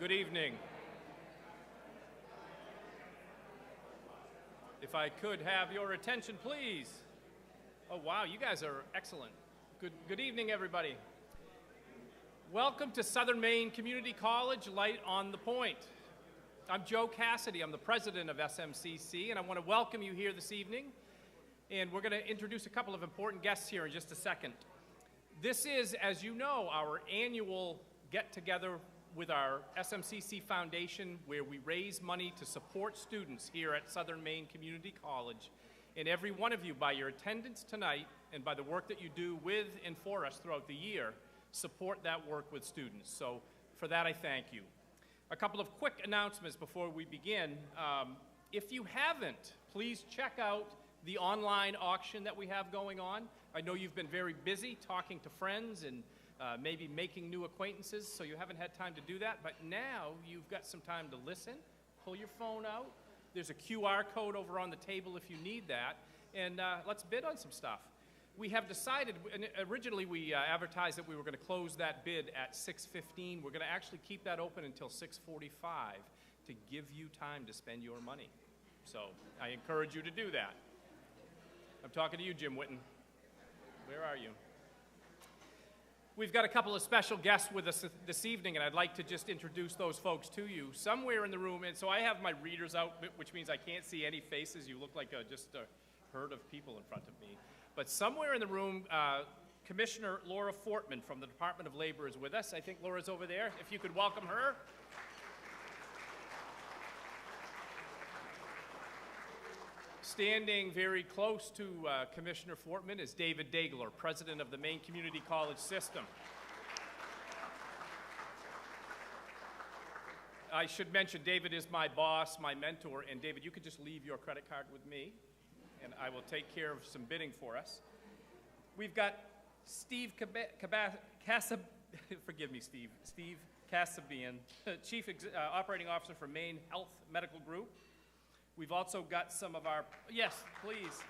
Good evening. If I could have your attention, please. Oh, wow, you guys are excellent. Good evening, everybody. Welcome to Southern Maine Community College, Light on the Point. I'm Joe Cassidy. I'm the president of SMCC, and I want to welcome you here this evening. And we're going to introduce a couple of important guests here in just a second. This is, as you know, our annual get-together with our SMCC Foundation, where we raise money to support students here at Southern Maine Community College. And every one of you, by your attendance tonight and by the work that you do with and for us throughout the year, support that work with students. So for that, I thank you. A couple of quick announcements before we begin. If you haven't, please check out the online auction that we have going on. I know you've been very busy talking to friends and maybe making new acquaintances, so you haven't had time to do that, but now you've got some time to listen, pull your phone out. There's a QR code over on the table if you need that, and let's bid on some stuff. We have decided, originally we advertised that we were going to close that bid at 6:15. We're going to actually keep that open until 6:45 to give you time to spend your money. So I encourage you to do that. I'm talking to you, Jim Whitten. Where are you? We've got a couple of special guests with us this evening, and I'd like to just introduce those folks to you. Somewhere in the room, and so I have my readers out, which means I can't see any faces. You look like just a herd of people in front of me. But somewhere in the room, Commissioner Laura Fortman from the Department of Labor is with us. I think Laura's over there. If you could welcome her. Standing very close to Commissioner Fortman is David Dagler, President of the Maine Community College System. I should mention David is my boss, my mentor, and David, you could just leave your credit card with me, and I will take care of some bidding for us. We've got Steve Steve Kasabian, Chief Operating Officer for Maine Health Medical Group. We've also got some of our, yes, please.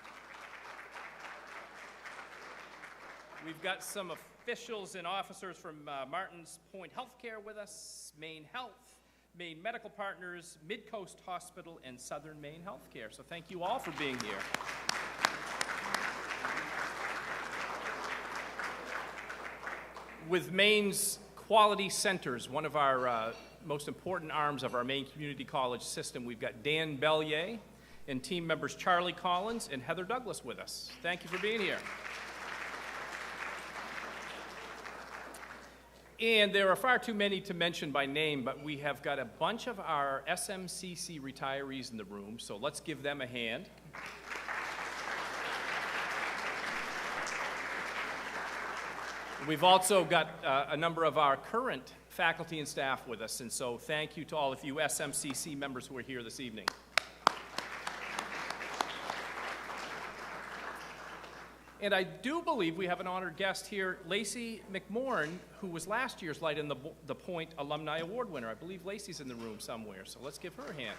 We've got some officials and officers from Martins Point Healthcare with us, Maine Health, Maine Medical Partners, Mid-Coast Hospital, and Southern Maine Healthcare. So thank you all for being here. With Maine's Quality Centers, one of our most important arms of our Maine Community College system, we've got Dan Bellier and team members Charlie Collins and Heather Douglas with us. Thank you for being here. And there are far too many to mention by name, but we have got a bunch of our SMCC retirees in the room, so let's give them a hand. We've also got a number of our current faculty and staff with us, and so thank you to all of you SMCC members who are here this evening. And I do believe we have an honored guest here, Lacey McMorrin, who was last year's Light in the Point Alumni Award winner. I believe Lacey's in the room somewhere, so let's give her a hand.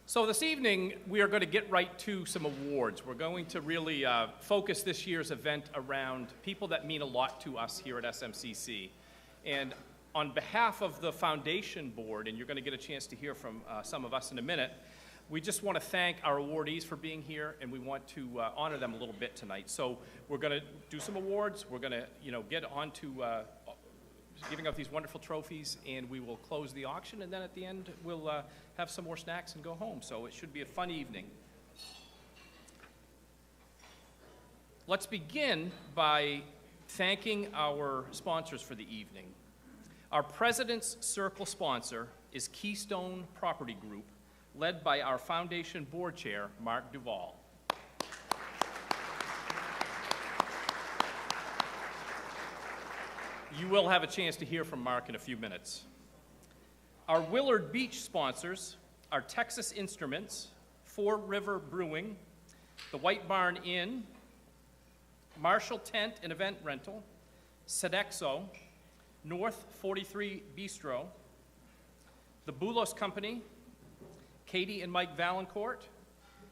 So this evening, we are going to get right to some awards. We're going to really focus this year's event around people that mean a lot to us here at SMCC. And on behalf of the foundation board, and you're going to get a chance to hear from some of us in a minute, we just want to thank our awardees for being here, and we want to honor them a little bit tonight. So we're going to do some awards. We're going to, get on to giving out these wonderful trophies, and we will close the auction, and then at the end we'll have some more snacks and go home. So it should be a fun evening. Let's begin by thanking our sponsors for the evening. Our President's Circle sponsor is Keystone Property Group, led by our foundation board chair, Mark Duvall. You will have a chance to hear from Mark in a few minutes. Our Willard Beach sponsors are Texas Instruments, Four River Brewing, the White Barn Inn, Marshall Tent and Event Rental, Sodexo, North 43 Bistro, the Boulos Company, Katie and Mike Valancourt,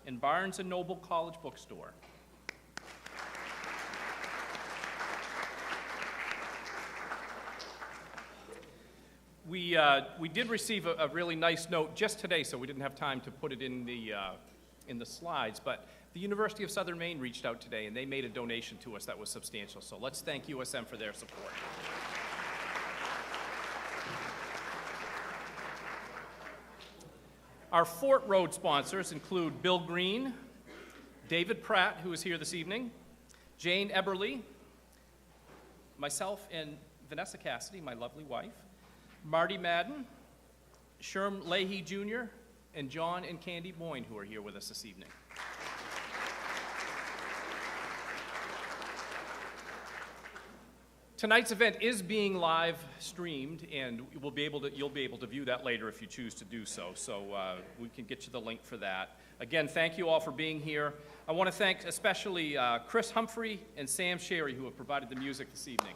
and Barnes & Noble College Bookstore. We did receive a really nice note just today, so we didn't have time to put it in the slides, but the University of Southern Maine reached out today, and they made a donation to us that was substantial. So let's thank USM for their support. Our Fort Road sponsors include Bill Green, David Pratt, who is here this evening, Jane Eberly, myself and Vanessa Cassidy, my lovely wife, Marty Madden, Sherm Leahy Jr., and John and Candy Boyne, who are here with us this evening. Tonight's event is being live streamed, and you'll be able to view that later if you choose to do so. So we can get you the link for that. Again, thank you all for being here. I want to thank especially Chris Humphrey and Sam Sherry, who have provided the music this evening.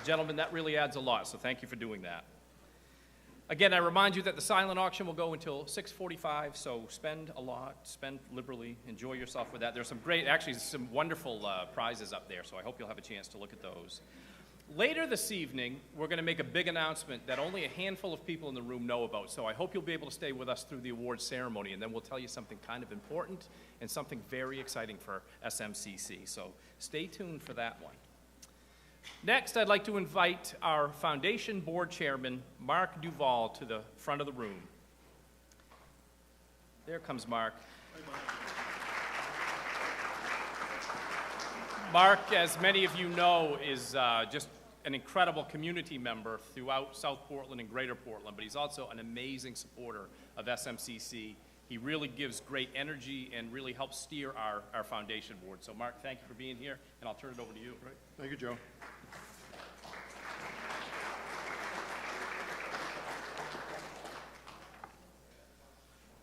Gentlemen, that really adds a lot, so thank you for doing that. Again, I remind you that the silent auction will go until 6:45, so spend a lot, spend liberally, enjoy yourself with that. There's some great, actually some wonderful prizes up there, so I hope you'll have a chance to look at those. Later this evening, we're going to make a big announcement that only a handful of people in the room know about, so I hope you'll be able to stay with us through the awards ceremony, and then we'll tell you something kind of important and something very exciting for SMCC, so stay tuned for that one. Next, I'd like to invite our Foundation Board Chairman, Mark Duval, to the front of the room. There comes Mark. Mark, as many of you know, is just an incredible community member throughout South Portland and Greater Portland, but he's also an amazing supporter of SMCC. He really gives great energy and really helps steer our foundation board. So, Mark, thank you for being here, and I'll turn it over to you. Great. Thank you, Joe.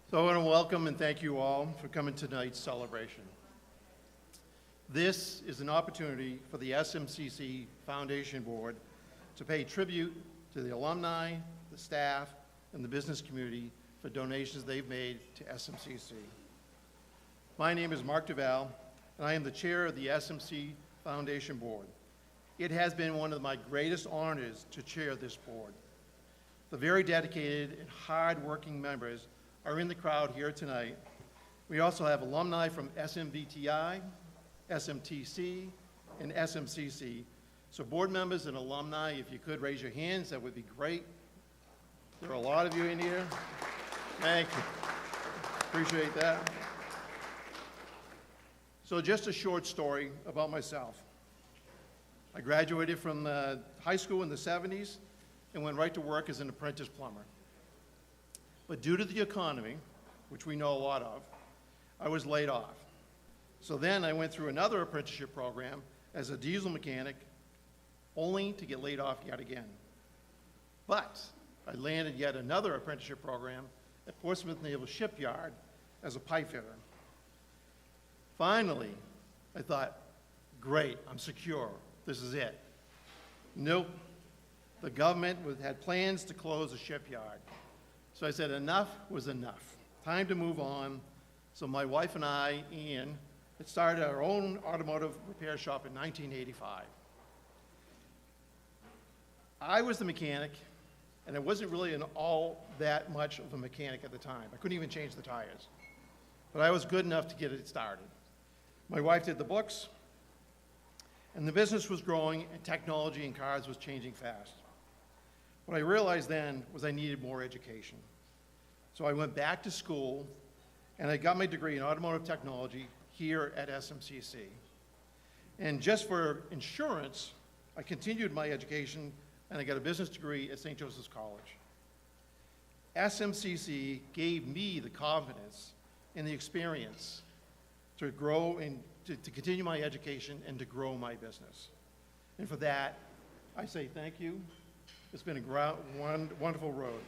So I want to welcome and thank you all for coming to tonight's celebration. This is an opportunity for the SMCC Foundation Board to pay tribute to the alumni, the staff, and the business community for donations they've made to SMCC. My name is Mark Duval, and I am the chair of the SMC Foundation Board. It has been one of my greatest honors to chair this board. The very dedicated and hard-working members are in the crowd here tonight. We also have alumni from SMVTI, SMTC, and SMCC. So board members and alumni, if you could raise your hands, that would be great. There are a lot of you in here. Thank you. Appreciate that. So just a short story about myself. I graduated from high school in the 70s and went right to work as an apprentice plumber. But due to the economy, which we know a lot of, I was laid off. So then I went through another apprenticeship program as a diesel mechanic, only to get laid off yet again. But I landed yet another apprenticeship program at Portsmouth Naval Shipyard as a pipe fitter. Finally, I thought, great, I'm secure. This is it. Nope. The government had plans to close the shipyard. So I said enough was enough. Time to move on. So my wife and I, Ian, had started our own automotive repair shop in 1985. I was the mechanic, and I wasn't really all that much of a mechanic at the time. I couldn't even change the tires. But I was good enough to get it started. My wife did the books, and the business was growing, and technology in cars was changing fast. What I realized then was I needed more education. So I went back to school, and I got my degree in automotive technology here at SMCC. And just for insurance, I continued my education, and I got a business degree at St. Joseph's College. SMCC gave me the confidence and the experience to grow and to continue my education and to grow my business. And for that, I say thank you. It's been a wonderful road.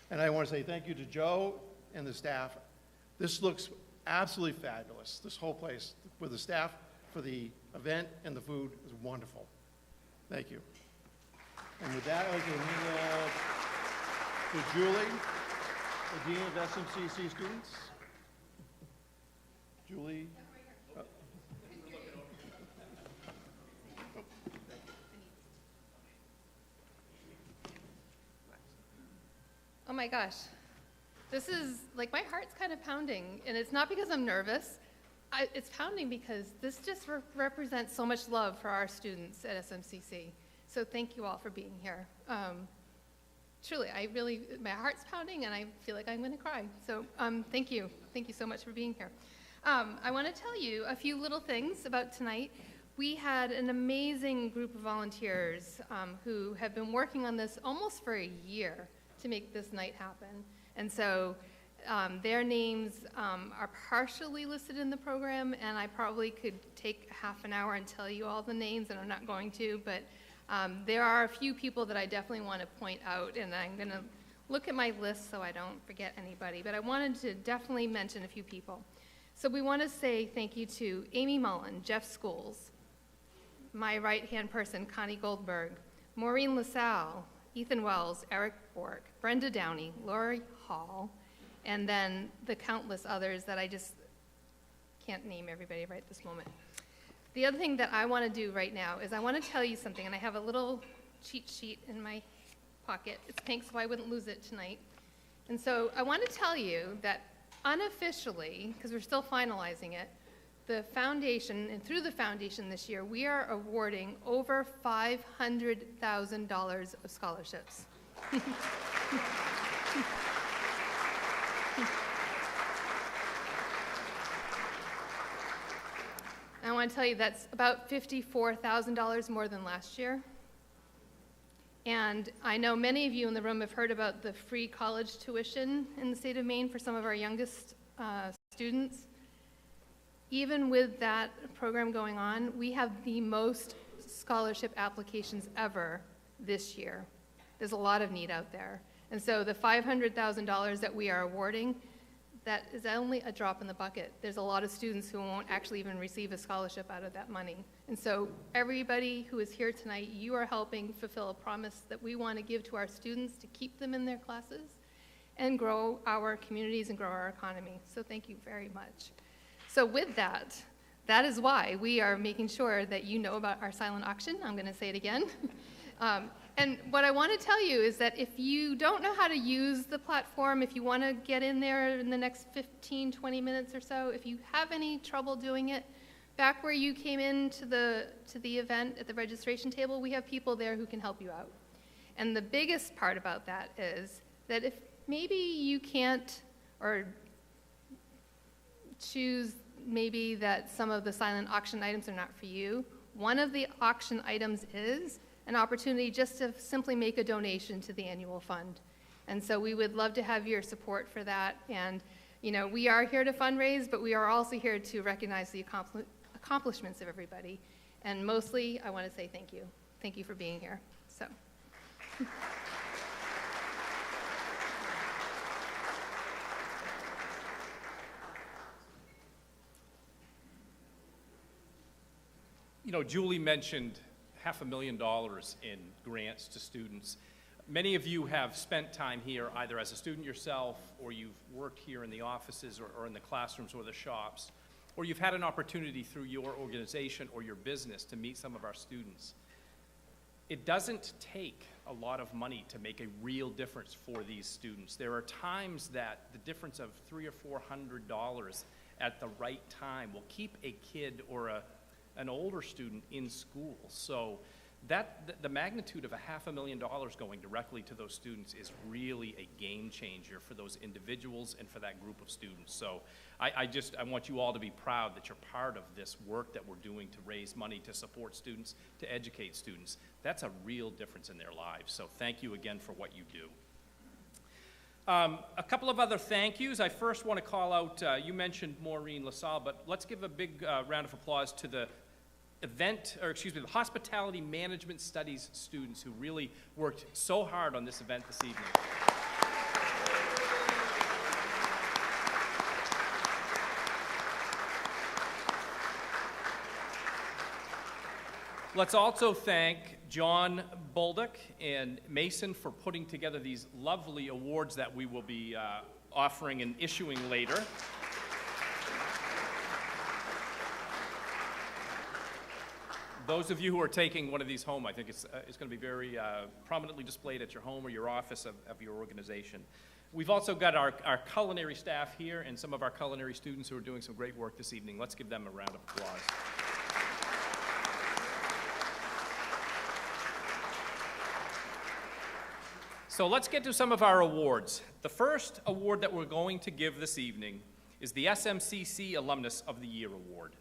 And I want to say thank you to Joe and the staff. This looks absolutely fabulous. This whole place with the staff for the event and the food is wonderful. Thank you. And with that, I'd like to hand to Julie, the Dean of SMCC students. Julie. my gosh. This is, like, my heart's kind of pounding, and it's not because I'm nervous. It's pounding because this just represents so much love for our students at SMCC. So thank you all for being here. Truly, my heart's pounding, and I feel like I'm going to cry. So thank you. Thank you so much for being here. I want to tell you a few little things about tonight. We had an amazing group of volunteers who have been working on this almost for a year to make this night happen. And so their names are partially listed in the program, and I probably could take half an hour and tell you all the names, and I'm not going to, but there are a few people that I definitely want to point out, and I'm going to look at my list so I don't forget anybody, but I wanted to definitely mention a few people. So we want to say thank you to Amy Mullen, Jeff Scholes, my right-hand person, Connie Goldberg, Maureen LaSalle, Ethan Wells, Eric Bork, Brenda Downey, Lori Hall, and then the countless others that I just can't name everybody right this moment. The other thing that I want to do right now is I want to tell you something, and I have a little cheat sheet in my pocket. It's pink, so I wouldn't lose it tonight. And so I want to tell you that unofficially, because we're still finalizing it, the foundation, and through the foundation this year, we are awarding over $500,000 of scholarships. I want to tell you that's about $54,000 more than last year. And I know many of you in the room have heard about the free college tuition in the state of Maine for some of our youngest students. Even with that program going on, we have the most scholarship applications ever this year. There's a lot of need out there. And so the $500,000 that we are awarding, that is only a drop in the bucket. There's a lot of students who won't actually even receive a scholarship out of that money. And so everybody who is here tonight, you are helping fulfill a promise that we want to give to our students to keep them in their classes and grow our communities and grow our economy. So thank you very much. So with that, that is why we are making sure that you know about our silent auction. I'm going to say it again. And what I want to tell you is that if you don't know how to use the platform, if you want to get in there in the next 15, 20 minutes or so, if you have any trouble doing it, back where you came into the event at the registration table, we have people there who can help you out. And the biggest part about that is that if maybe you can't or choose maybe that some of the silent auction items are not for you, one of the auction items is an opportunity just to simply make a donation to the annual fund. And so we would love to have your support for that. And, you know, we are here to fundraise, but we are also here to recognize the accomplishments of everybody. And mostly, I want to say thank you. Thank you for being here. So. You know, Julie mentioned $500,000 in grants to students. Many of you have spent time here either as a student yourself, or you've worked here in the offices or in the classrooms or the shops, or you've had an opportunity through your organization or your business to meet some of our students. It doesn't take a lot of money to make a real difference for these students. There are times that the difference of $300 or $400 at the right time will keep a kid or an older student in school. So the magnitude of $500,000 going directly to those students is really a game changer for those individuals and for that group of students. So I want you all to be proud that you're part of this work that we're doing to raise money to support students, to educate students. That's a real difference in their lives. So thank you again for what you do. A couple of other thank yous. I first want to call out, you mentioned Maureen LaSalle, but let's give a big round of applause to the the Hospitality Management Studies students who really worked so hard on this event this evening. Let's also thank John Bolduc and Mason for putting together these lovely awards that we will be offering and issuing later. Those of you who are taking one of these home, I think it's going to be very prominently displayed at your home or your office of your organization. We've also got our culinary staff here and some of our culinary students who are doing some great work this evening. Let's give them a round of applause. So let's get to some of our awards. The first award that we're going to give this evening is the SMCC Alumnus of the Year Award.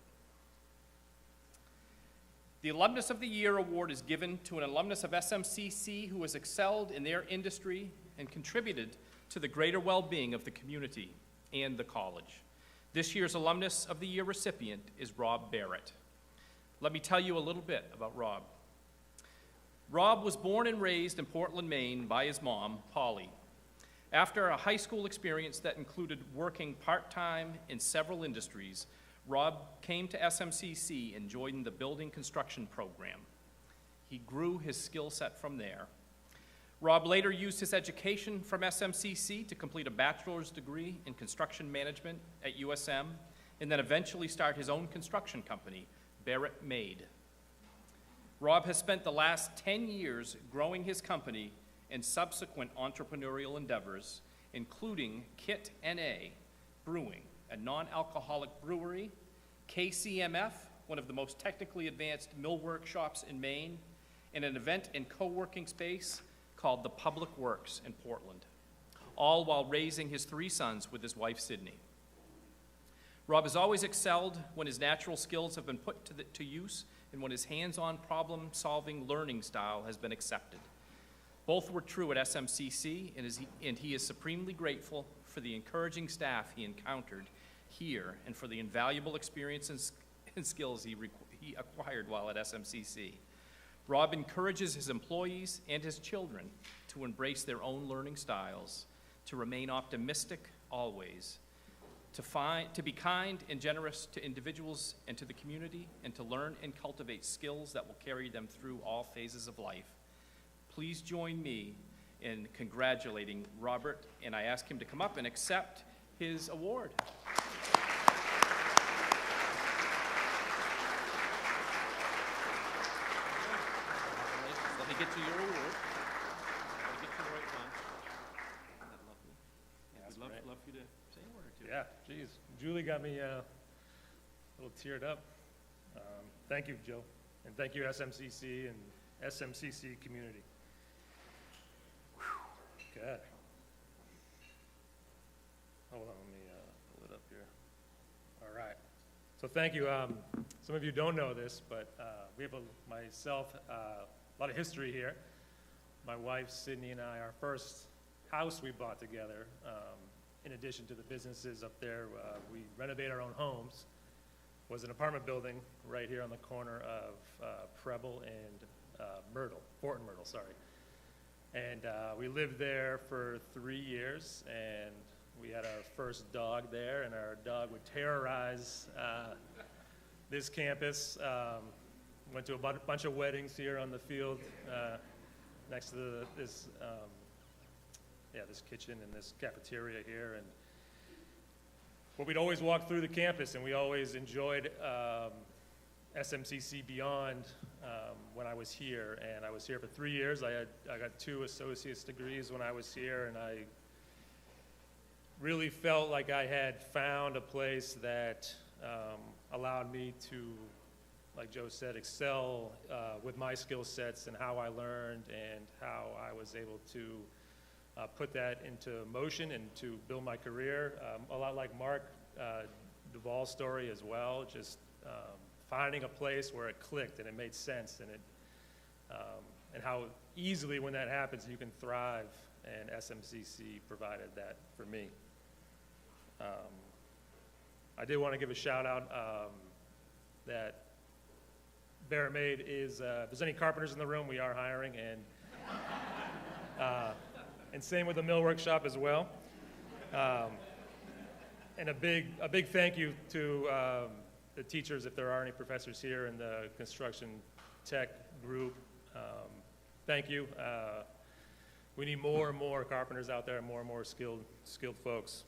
The Alumnus of the Year Award is given to an alumnus of SMCC who has excelled in their industry and contributed to the greater well-being of the community and the college. This year's Alumnus of the Year recipient is Rob Barrett. Let me tell you a little bit about Rob. Rob was born and raised in Portland, Maine by his mom, Polly. After a high school experience that included working part-time in several industries, Rob came to SMCC and joined the building construction program. He grew his skill set from there. Rob later used his education from SMCC to complete a bachelor's degree in construction management at USM, and then eventually start his own construction company, Barrett Made. Rob has spent the last 10 years growing his company and subsequent entrepreneurial endeavors, including Kit NA Brewing, a non-alcoholic brewery, KCMF, one of the most technically advanced mill workshops in Maine, and an event and co-working space called the Public Works in Portland, all while raising his 3 sons with his wife, Sydney. Rob has always excelled when his natural skills have been put to use and when his hands-on problem-solving learning style has been accepted. Both were true at SMCC, and he is supremely grateful for the encouraging staff he encountered here and for the invaluable experiences and skills he acquired while at SMCC. Rob encourages his employees and his children to embrace their own learning styles, to remain optimistic always, to be kind and generous to individuals and to the community, and to learn and cultivate skills that will carry them through all phases of life. Please join me in congratulating Robert, and I ask him to come up and accept his award. Let me get to your award. Let me get to the right one. Isn't that lovely? Yeah, I'd love for you to say a word or two. Yeah, geez. Julie got me a little teared up. Thank you, Joe. And thank you, SMCC and SMCC community. Whew. God. Hold on, let me pull it up here. All right. So thank you. Some of you don't know this, but we have myself, a lot of history here. My wife, Sydney, and I, our first house we bought together, in addition to the businesses up there, we renovate our own homes, was an apartment building right here on the corner of Preble and Fort and Myrtle, sorry. And we lived there for 3 years, and we had our first dog there, and our dog would terrorize this campus. Went to a bunch of weddings here on the field next to this kitchen and this cafeteria here. And but we'd always walk through the campus, and we always enjoyed SMCC beyond when I was here. And I was here for 3 years. I got 2 associate's degrees when I was here, and I really felt like I had found a place that allowed me to, like Joe said, excel with my skill sets and how I learned and how I was able to put that into motion and to build my career. A lot like Mark Duvall's story as well, just finding a place where it clicked and it made sense, and how easily when that happens you can thrive, and SMCC provided that for me. I did want to give a shout out that Barrett Made is, if there's any carpenters in the room, we are hiring, and same with the mill workshop as well. And a big thank you to the teachers, if there are any professors here in the construction tech group. Thank you. We need more and more carpenters out there, more and more skilled folks.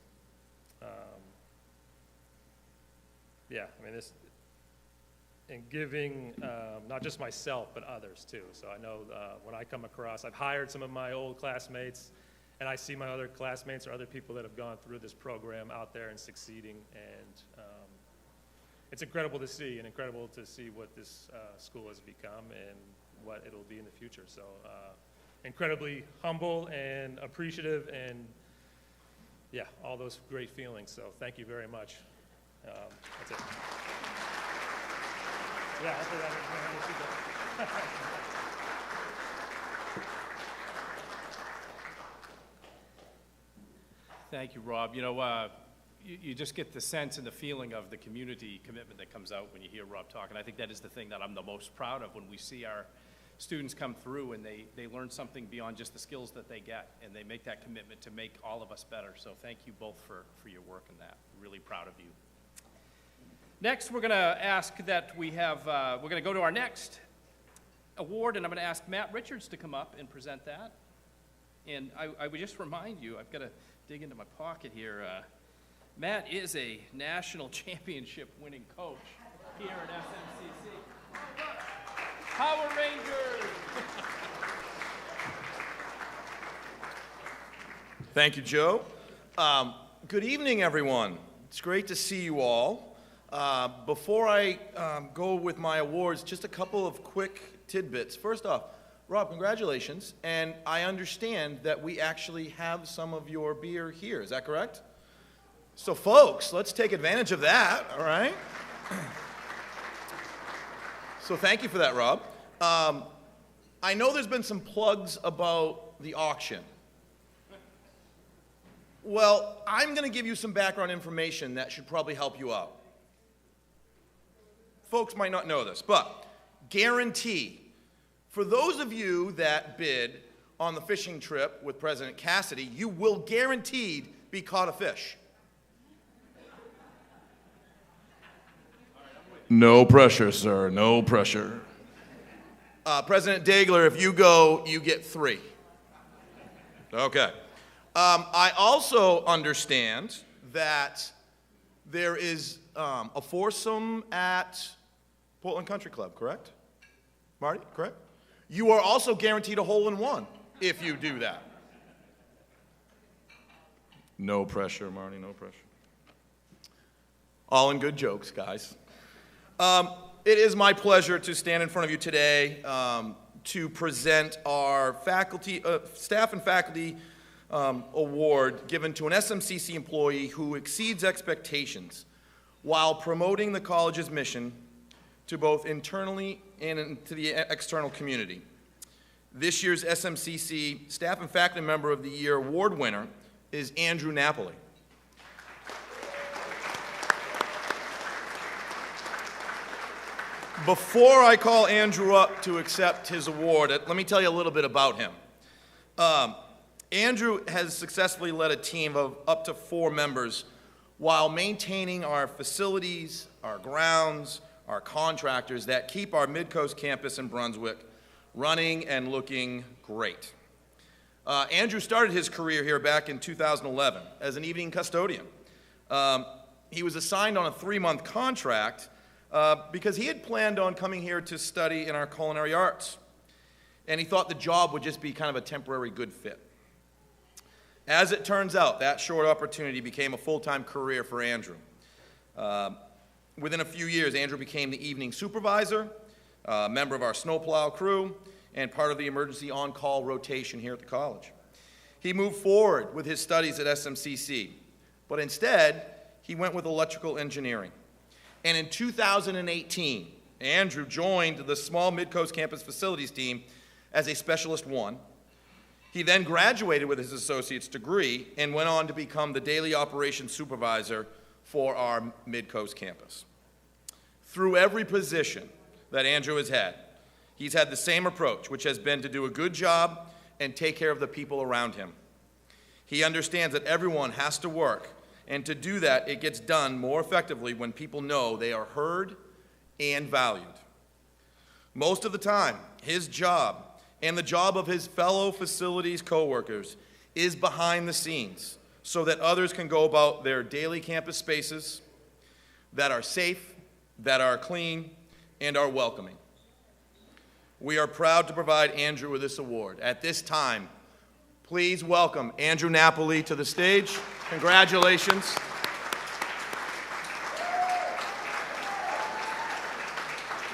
Yeah, I mean, in giving, not just myself, but others too. So I know when I come across, I've hired some of my old classmates, and I see my other classmates or other people that have gone through this program out there and succeeding, and it's incredible to see, and incredible to see what this school has become and what it'll be in the future. So incredibly humble and appreciative, and yeah, all those great feelings. So thank you very much. That's it. Yeah, I'll put that in. Thank you, Rob. You know, you just get the sense and the feeling of the community commitment that comes out when you hear Rob talk. And I think that is the thing that I'm the most proud of, when we see our students come through and they learn something beyond just the skills that they get, and they make that commitment to make all of us better. So thank you both for your work in that. Really proud of you. Next, we're going to ask that we're going to go to our next award, and I'm going to ask Matt Richards to come up and present that. And I would just remind you, I've got to dig into my pocket here. Matt is a national championship winning coach here at SMCC. Power Rangers! Thank you, Joe. Good evening, everyone. It's great to see you all. Before I go with my awards, just a couple of quick tidbits. First off, Rob, congratulations. And I understand that we actually have some of your beer here. Is that correct? So, folks, let's take advantage of that, all right? So thank you for that, Rob. I know there's been some plugs about the auction. Well, I'm going to give you some background information that should probably help you out. Folks might not know this, but guarantee, for those of you that bid on the fishing trip with President Cassidy, you will guaranteed be caught a fish. No pressure, sir, no pressure. President Dagler, if you go, you get 3. Okay. I also understand that there is a foursome at Portland Country Club, correct? Marty, correct? You are also guaranteed a hole-in-one if you do that. No pressure, Marty, no pressure. All in good jokes, guys. It is my pleasure to stand in front of you today to present our faculty, staff and faculty award given to an SMCC employee who exceeds expectations while promoting the college's mission to both internally and to the external community. This year's SMCC Staff and Faculty Member of the Year award winner is Andrew Napoli. Before I call Andrew up to accept his award, let me tell you a little bit about him. Andrew has successfully led a team of up to 4 members while maintaining our facilities, our grounds, our contractors that keep our Midcoast campus in Brunswick running and looking great. Andrew started his career here back in 2011 as an evening custodian. He was assigned on a 3-month contract because he had planned on coming here to study in our culinary arts. And he thought the job would just be kind of a temporary good fit. As it turns out, that short opportunity became a full-time career for Andrew. Within a few years, Andrew became the evening supervisor, a member of our snowplow crew, and part of the emergency on-call rotation here at the college. He moved forward with his studies at SMCC, but instead, he went with electrical engineering. And in 2018, Andrew joined the small Midcoast campus facilities team as a Specialist 1. He then graduated with his associate's degree and went on to become the daily operations supervisor for our Midcoast campus. Through every position that Andrew has had, he's had the same approach, which has been to do a good job and take care of the people around him. He understands that everyone has to work, and to do that, it gets done more effectively when people know they are heard and valued. Most of the time, his job and the job of his fellow facilities coworkers is behind the scenes so that others can go about their daily campus spaces that are safe, that are clean, and are welcoming. We are proud to provide Andrew with this award. At this time, please welcome Andrew Napoli to the stage. Congratulations.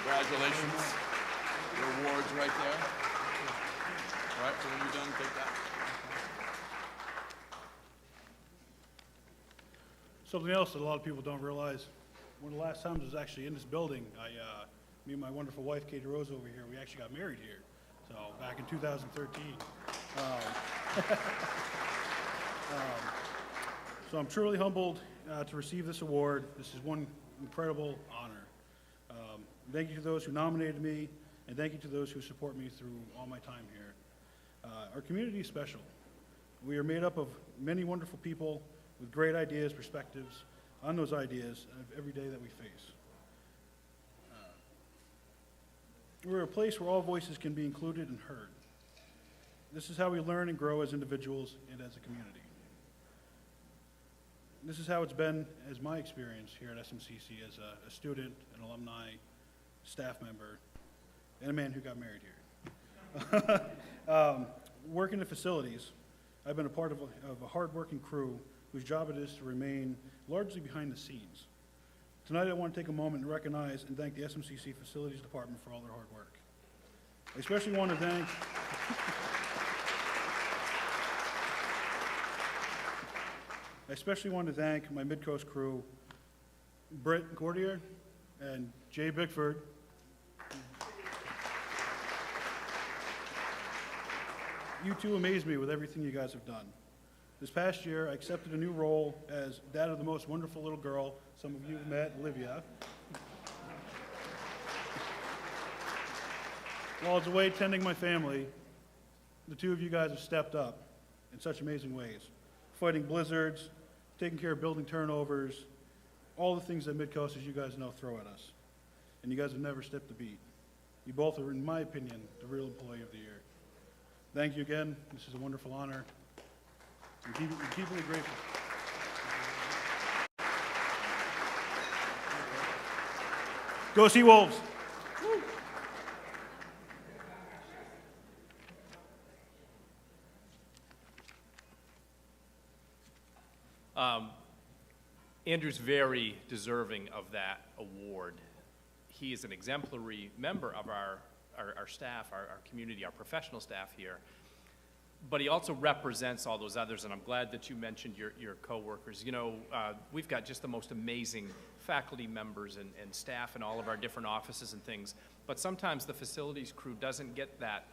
Congratulations. Your award's right there. All right, so when you're done, take that. Something else that a lot of people don't realize, one of the last times I was actually in this building, me and my wonderful wife, Katie Rose over here, we actually got married here. So back in 2013. So I'm truly humbled to receive this award. This is one incredible honor. Thank you to those who nominated me, and thank you to those who support me through all my time here. Our community is special. We are made up of many wonderful people with great ideas, perspectives on those ideas every day that we face. We're a place where all voices can be included and heard. This is how we learn and grow as individuals and as a community. This is how it's been as my experience here at SMCC as a student, an alumni, staff member, and a man who got married here. Working in facilities, I've been a part of a hard-working crew whose job it is to remain largely behind the scenes. Tonight I want to take a moment and recognize and thank the SMCC Facilities Department for all their hard work. I especially want to thank my Midcoast crew, Britt Gordier and Jay Bickford. You two amaze me with everything you guys have done. This past year, I accepted a new role as dad of the most wonderful little girl some of you have met, Olivia. While I was away tending my family, the two of you guys have stepped up in such amazing ways, fighting blizzards, taking care of building turnovers, all the things that Midcoast, as you guys know, throw at us. And you guys have never skipped a beat. You both are, in my opinion, the real employee of the year. Thank you again. This is a wonderful honor. I'm deeply grateful. Go Sea Wolves! Andrew's very deserving of that award. He is an exemplary member of our staff, our community, our professional staff here. But he also represents all those others, and I'm glad that you mentioned your coworkers. You know, we've got just the most amazing faculty members and staff in all of our different offices and things, but sometimes the facilities crew doesn't get that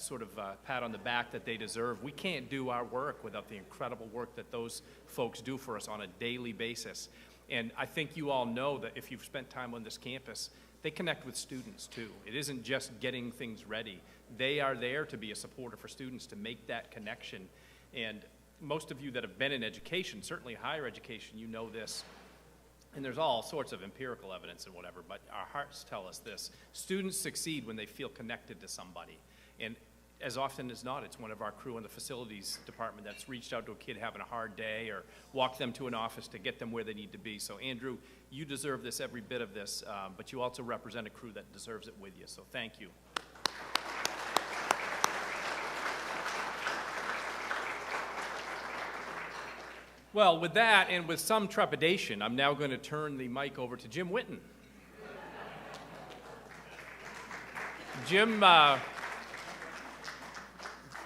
sort of pat on the back that they deserve. We can't do our work without the incredible work that those folks do for us on a daily basis. And I think you all know that if you've spent time on this campus, they connect with students too. It isn't just getting things ready. They are there to be a supporter for students, to make that connection. And most of you that have been in education, certainly higher education, you know this. And there's all sorts of empirical evidence and whatever, but our hearts tell us this. Students succeed when they feel connected to somebody. And as often as not, it's one of our crew in the facilities department that's reached out to a kid having a hard day or walked them to an office to get them where they need to be. So Andrew, you deserve this, every bit of this, but you also represent a crew that deserves it with you, so thank you. Well, with that and with some trepidation, I'm now going to turn the mic over to Jim Whitten. Jim,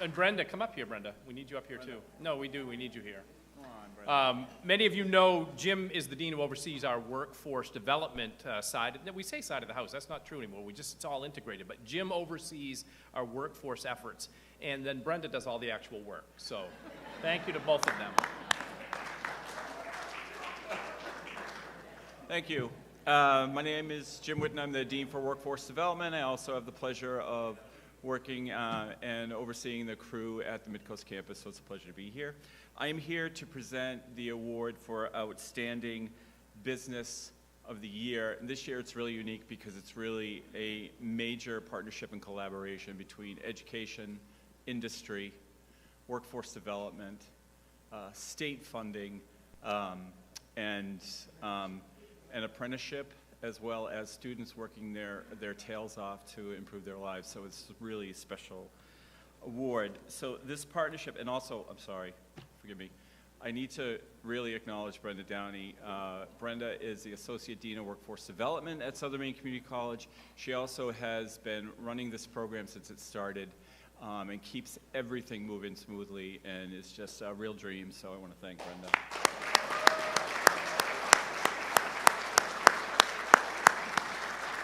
and Brenda, come up here, Brenda. We need you up here too. No, we do. We need you here. Come on, Brenda. Many of you know Jim is the dean who oversees our workforce development side. We say side of the house. That's not true anymore. It's all integrated. But Jim oversees our workforce efforts, and then Brenda does all the actual work. So thank you to both of them. Thank you. My name is Jim Whitten. I'm the Dean for Workforce Development. I also have the pleasure of working and overseeing the crew at the Midcoast campus, so it's a pleasure to be here. I am here to present the award for Outstanding Business of the Year. And this year it's really unique because it's really a major partnership and collaboration between education, industry, workforce development, state funding, and apprenticeship as well as students working their tails off to improve their lives. So it's really a special award. So this partnership, and also, I'm sorry, forgive me, I need to really acknowledge Brenda Downey. Brenda is the Associate Dean of Workforce Development at Southern Maine Community College. She also has been running this program since it started, and keeps everything moving smoothly, and it's just a real dream, so I want to thank Brenda.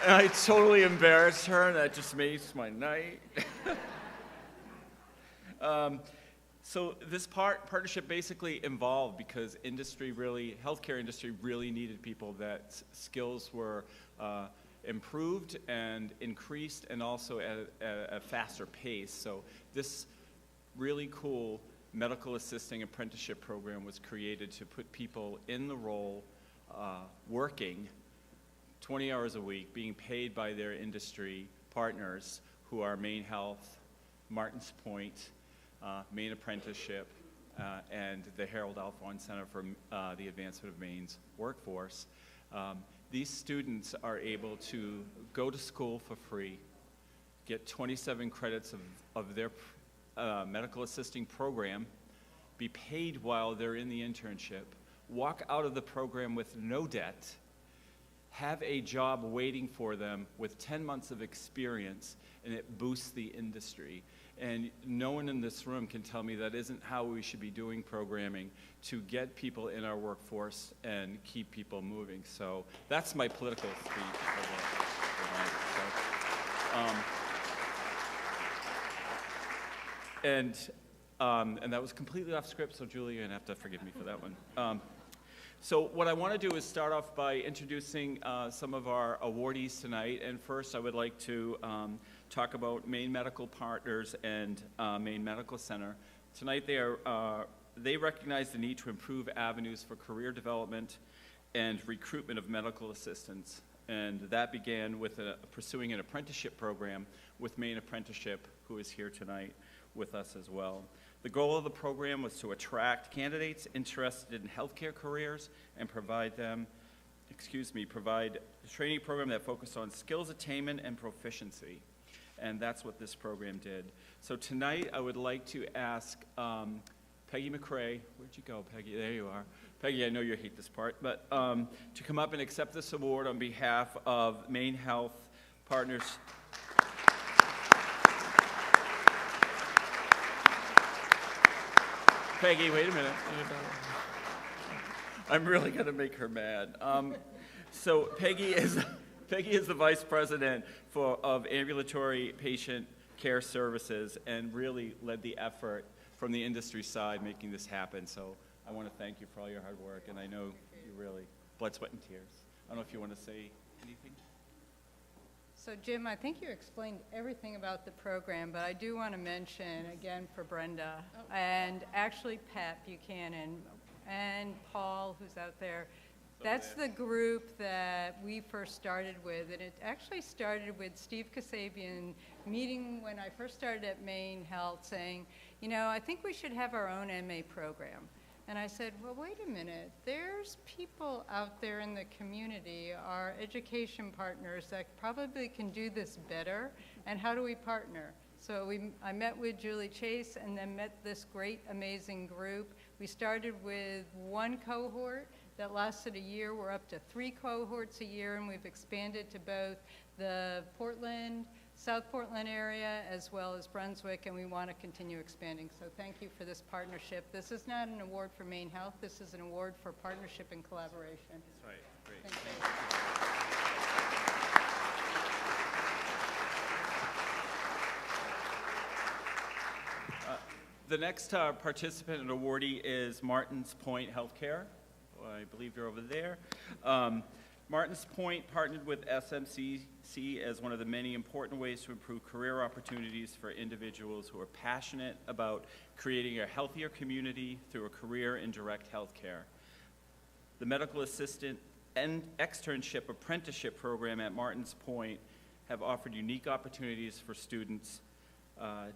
And I totally embarrassed her, and that just makes my night. So this partnership basically evolved because healthcare industry really needed people that skills were improved and increased, and also at a faster pace. So this really cool medical assisting apprenticeship program was created to put people in the role, working 20 hours a week, being paid by their industry partners, who are Maine Health, Martins Point, Maine Apprenticeship, and the Harold Alphon Center for the Advancement of Maine's Workforce. These students are able to go to school for free, get 27 credits of their medical assisting program, be paid while they're in the internship, walk out of the program with no debt, have a job waiting for them with 10 months of experience, and it boosts the industry. And no one in this room can tell me that isn't how we should be doing programming to get people in our workforce and keep people moving. So that's my political speech for tonight. And that was completely off script, so Julie, you're gonna have to forgive me for that one. So what I want to do is start off by introducing some of our awardees tonight. And first, I would like to talk about Maine Medical Partners and Maine Medical Center. Tonight, they recognize the need to improve avenues for career development and recruitment of medical assistants. And that began with pursuing an apprenticeship program with Maine Apprenticeship, who is here tonight with us as well. The goal of the program was to attract candidates interested in healthcare careers and provide a training program that focused on skills attainment and proficiency. And that's what this program did. So tonight I would like to ask Peggy McRae, where'd you go, Peggy? There you are. Peggy, I know you hate this part, but to come up and accept this award on behalf of Maine Health Partners. Peggy, wait a minute. I'm really going to make her mad. So Peggy is the Vice President of Ambulatory Patient Care Services and really led the effort from the industry side making this happen. So I want to thank you for all your hard work, and I know you really, blood, sweat, and tears. I don't know if you want to say anything. So Jim, I think you explained everything about the program, but I do want to mention again for Brenda and actually Pat Buchanan and Paul, who's out there. That's the group that we first started with, and it actually started with Steve Kasabian meeting when I first started at Maine Health saying, you know, I think we should have our own MA program. And I said, well, wait a minute, there's people out there in the community, our education partners that probably can do this better, and how do we partner? So I met with Julie Chase and then met this great, amazing group. We started with one cohort that lasted a year. We're up to 3 cohorts a year, and we've expanded to both the South Portland area as well as Brunswick, and we want to continue expanding. So thank you for this partnership. This is not an award for Maine Health. This is an award for partnership and collaboration. That's right. Great. Thank you. The next participant and awardee is Martins Point Healthcare. I believe you're over there. Martins Point partnered with SMCC as one of the many important ways to improve career opportunities for individuals who are passionate about creating a healthier community through a career in direct health care. The medical assistant and externship apprenticeship program at Martins Point have offered unique opportunities for students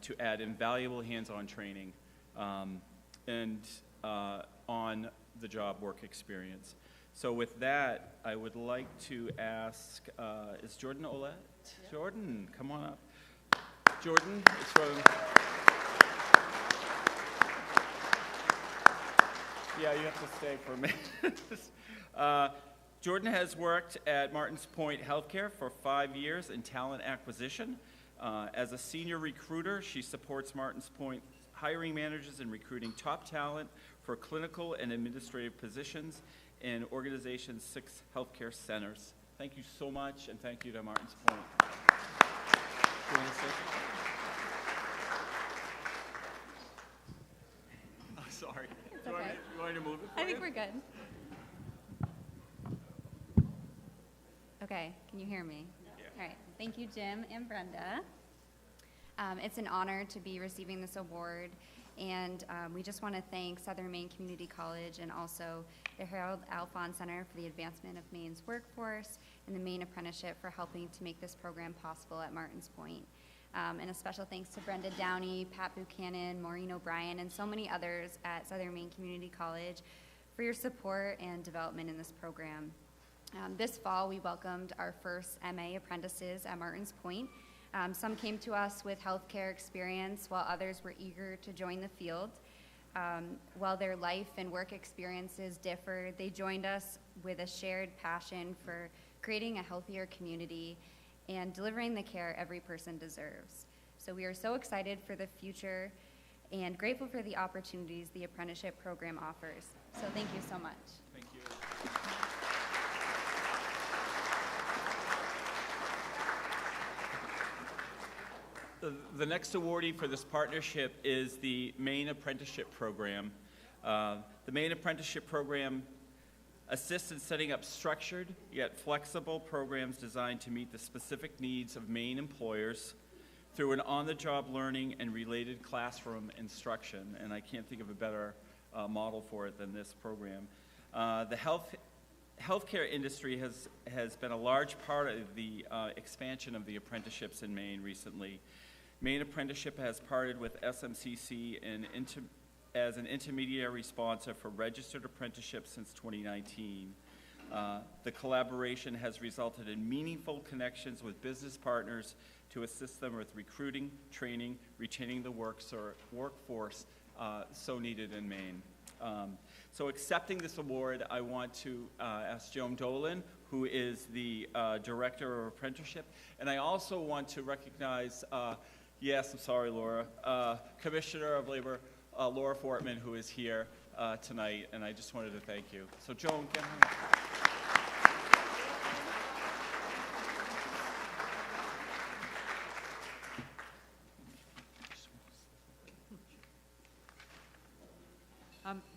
to add invaluable hands-on training and on-the-job work experience. So with that, I would like to ask, is Jordan Olette? Yeah. Jordan, come on up. Jordan, it's from... Yeah, you have to stay for a minute. Jordan has worked at Martins Point Healthcare for 5 years in talent acquisition. As a senior recruiter, she supports Martins Point hiring managers in recruiting top talent for clinical and administrative positions in organization's 6 healthcare centers. Thank you so much, and thank you to Martins Point. You want to say? Oh, sorry. It's okay. You want me to move it for I think you? we're good. Okay, can you hear me? Yeah. All right, thank you, Jim and Brenda. It's an honor to be receiving this award, and we just want to thank Southern Maine Community College and also the Harold Alphon Center for the Advancement of Maine's Workforce and the Maine Apprenticeship for helping to make this program possible at Martins Point. And a special thanks to Brenda Downey, Pat Buchanan, Maureen O'Brien, and so many others at Southern Maine Community College for your support and development in this program. This fall, we welcomed our first MA apprentices at Martins Point. Some came to us with healthcare experience, while others were eager to join the field. While their life and work experiences differed, they joined us with a shared passion for creating a healthier community and delivering the care every person deserves. So we are so excited for the future and grateful for the opportunities the apprenticeship program offers. So thank you so much. Thank you. The next awardee for this partnership is the Maine Apprenticeship Program. The Maine Apprenticeship Program assists in setting up structured yet flexible programs designed to meet the specific needs of Maine employers through an on-the-job learning and related classroom instruction. And I can't think of a better model for it than this program. The healthcare industry has been a large part of the expansion of the apprenticeships in Maine recently. Maine Apprenticeship has partnered with SMCC as an intermediary sponsor for registered apprenticeships since 2019. The collaboration has resulted in meaningful connections with business partners to assist them with recruiting, training, retaining the workforce so needed in Maine. So accepting this award, I want to ask Joan Dolan, who is the Director of Apprenticeship, and I also want to recognize, yes, I'm sorry, Laura, Commissioner of Labor, Laura Fortman, who is here tonight, and I just wanted to thank you. So Joan, get her.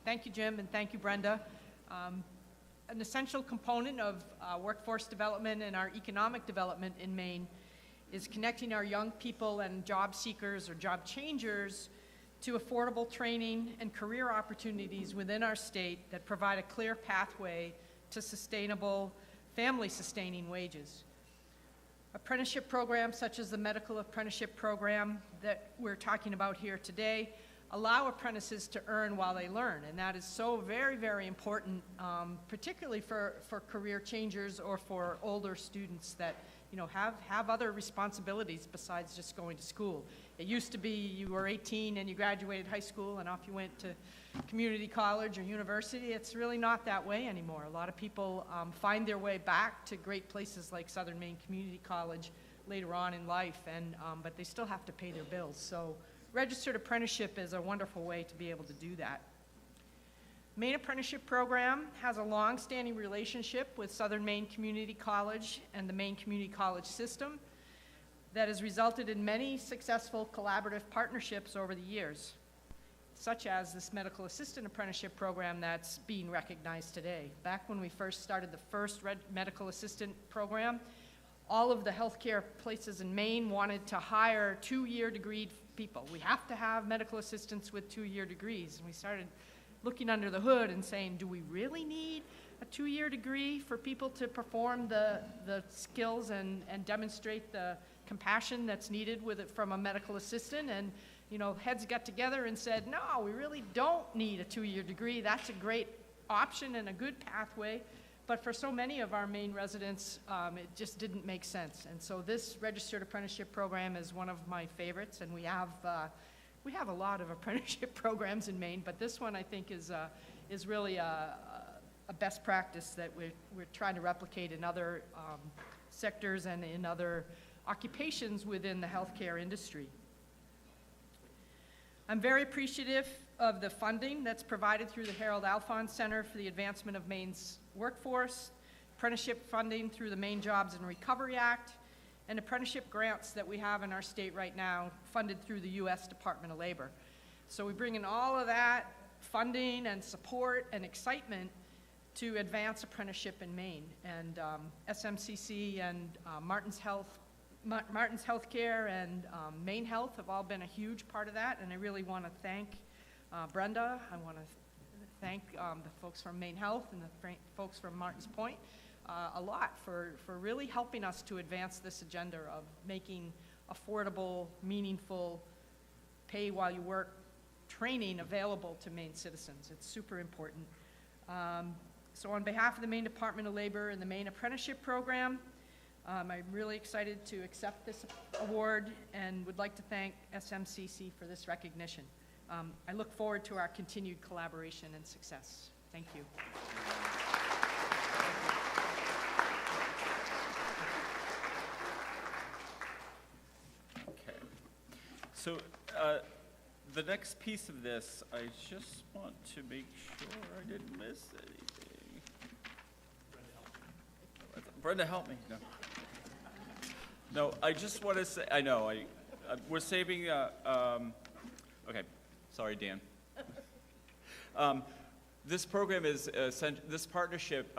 Thank you, Jim, and thank you, Brenda. An essential component of workforce development and our economic development in Maine is connecting our young people and job seekers or job changers to affordable training and career opportunities within our state that provide a clear pathway to sustainable, family-sustaining wages. Apprenticeship programs such as the medical apprenticeship program that we're talking about here today allow apprentices to earn while they learn, and that is so very, very important, particularly for career changers or for older students that have other responsibilities besides just going to school. It used to be you were 18 and you graduated high school and off you went to community college or university. It's really not that way anymore. A lot of people find their way back to great places like Southern Maine Community College later on in life, but they still have to pay their bills. So registered apprenticeship is a wonderful way to be able to do that. Maine Apprenticeship Program has a long-standing relationship with Southern Maine Community College and the Maine Community College system that has resulted in many successful collaborative partnerships over the years, such as this medical assistant apprenticeship program that's being recognized today. Back when we first started the first medical assistant program, all of the healthcare places in Maine wanted to hire 2-year degreed people. We have to have medical assistants with 2-year degrees. And we started looking under the hood and saying, do we really need a 2-year degree for people to perform the skills and demonstrate the compassion that's needed with it from a medical assistant? And heads got together and said, no, we really don't need a 2-year degree. That's a great option and a good pathway but for so many of our Maine residents, it just didn't make sense. And so this registered apprenticeship program is one of my favorites, and we have a lot of apprenticeship programs in Maine, but this one I think is really a best practice that we're trying to replicate in other sectors and in other occupations within the healthcare industry. I'm very appreciative of the funding that's provided through the Harold Alphon Center for the Advancement of Maine's Workforce, apprenticeship funding through the Maine Jobs and Recovery Act, and apprenticeship grants that we have in our state right now funded through the U.S. Department of Labor. So we bring in all of that funding and support and excitement to advance apprenticeship in Maine. And SMCC and Martin's Healthcare and Maine Health have all been a huge part of that, and I really want to thank Brenda. I want to thank the folks from Maine Health and the folks from Martin's Point a lot for really helping us to advance this agenda of making affordable, meaningful, pay-while-you-work training available to Maine citizens. It's super important. So on behalf of the Maine Department of Labor and the Maine Apprenticeship Program, I'm really excited to accept this award and would like to thank SMCC for this recognition. I look forward to our continued collaboration and success. Thank you. Okay. So the next piece of this, I just want to make sure I didn't miss anything. Brenda, help me. No, I just want to say, I know, we're saving, okay, sorry, Dan. This program is, this partnership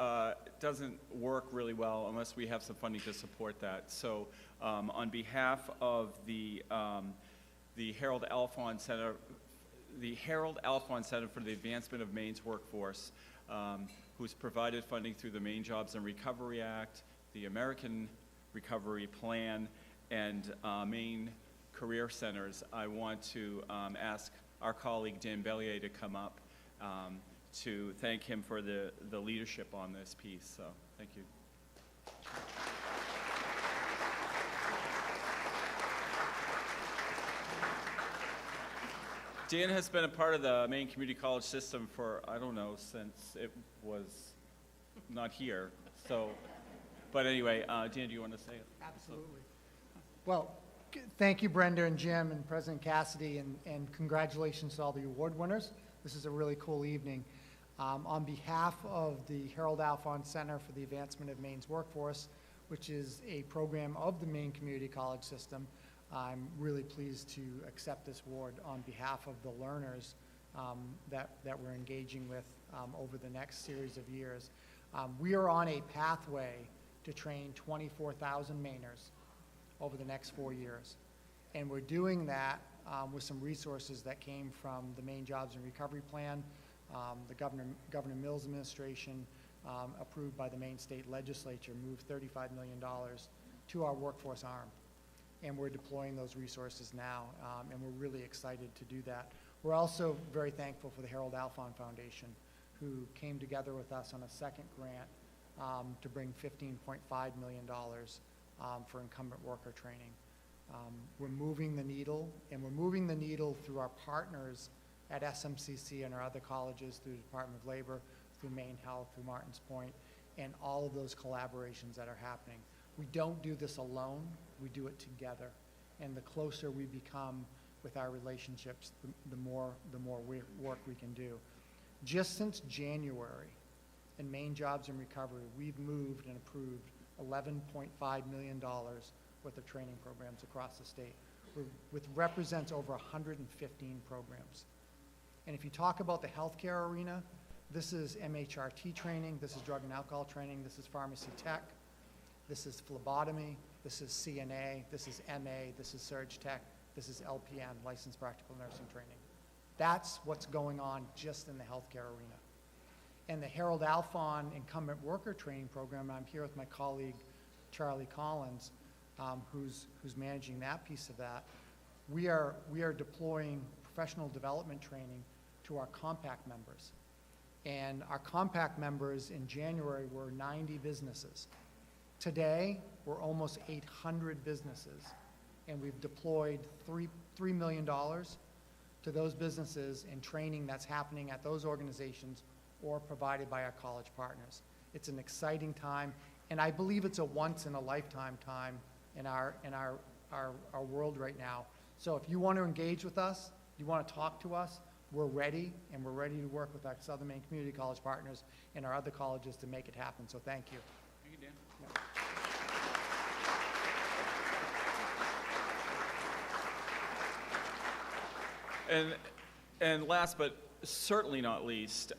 doesn't work really well unless we have some funding to support that. So on behalf of the Harold Alphon Center, for the Advancement of Maine's Workforce, who's provided funding through the Maine Jobs and Recovery Act, the American Recovery Plan, and Maine Career Centers, I want to ask our colleague Dan Bellier to come up to thank him for the leadership on this piece. So, thank you. Dan has been a part of the Maine Community College system for, I don't know, since it was not here. So, but anyway, Dan, do you want to say it? Absolutely. Well, thank you, Brenda and Jim and President Cassidy, and congratulations to all the award winners. This is a really cool evening. On behalf of the Harold Alphon Center for the Advancement of Maine's Workforce, which is a program of the Maine Community College system, I'm really pleased to accept this award on behalf of the learners that we're engaging with over the next series of years. We are on a pathway to train 24,000 Mainers over the next 4 years. And we're doing that with some resources that came from the Maine Jobs and Recovery Plan, the Governor Mills administration, approved by the Maine State Legislature, moved $35 million to our workforce arm. And we're deploying those resources now, and we're really excited to do that. We're also very thankful for the Harold Alphon Foundation, who came together with us on a second grant to bring $15.5 million for incumbent worker training. We're moving the needle, and we're moving the needle through our partners at SMCC and our other colleges, through the Department of Labor, through Maine Health, through Martin's Point, and all of those collaborations that are happening. We don't do this alone, we do it together. And the closer we become with our relationships, the more work we can do. Just since January, in Maine Jobs and Recovery, we've moved and approved $11.5 million worth of training programs across the state, which represents over 115 programs. And if you talk about the healthcare arena, this is MHRT training, this is drug and alcohol training, this is pharmacy tech, this is phlebotomy, this is CNA, this is MA, this is surge tech, this is LPN, licensed practical nursing training. That's what's going on just in the healthcare arena. And the Harold Alphon Incumbent Worker Training Program, I'm here with my colleague Charlie Collins, who's managing that piece of that. We are deploying professional development training to our compact members. And our compact members in January were 90 businesses. Today, we're almost 800 businesses, and we've deployed $3 million to those businesses in training that's happening at those organizations or provided by our college partners. It's an exciting time, and I believe it's a once-in-a-lifetime time in our world right now. So if you want to engage with us, you want to talk to us, we're ready, and we're ready to work with our Southern Maine Community College partners and our other colleges to make it happen. So thank you. Thank you, Dan. And last but certainly not least,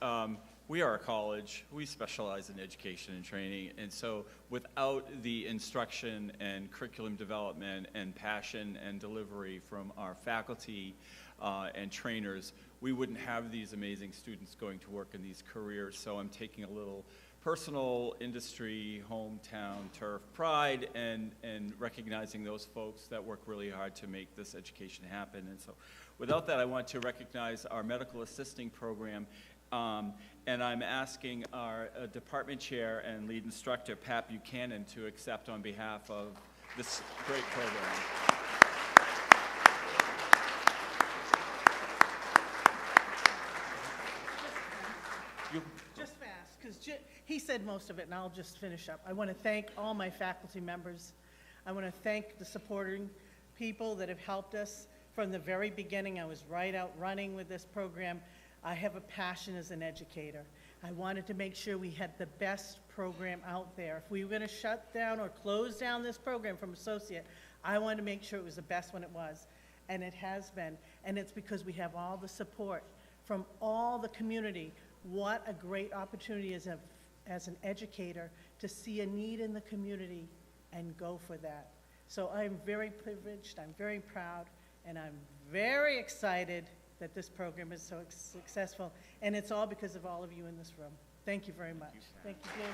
we are a college. We specialize in education and training, and so without the instruction and curriculum development and passion and delivery from our faculty and trainers, we wouldn't have these amazing students going to work in these careers. So I'm taking a little personal industry, hometown turf pride and recognizing those folks that work really hard to make this education happen. And so without that, I want to recognize our medical assisting program. And I'm asking our department chair and lead instructor, Pat Buchanan, to accept on behalf of this great program. Just fast, because he said most of it, and I'll just finish up. I want to thank all my faculty members. I want to thank the supporting people that have helped us from the very beginning. I was right out running with this program. I have a passion as an educator. I wanted to make sure we had the best program out there. If we were going to shut down or close down this program from associate, I wanted to make sure it was the best one it was, and it has been. And it's because we have all the support from all the community. What a great opportunity as an educator to see a need in the community and go for that. So I'm very privileged, I'm very proud, and I'm very excited that this program is so successful, and it's all because of all of you in this room. Thank you very much. Thank you, Jim.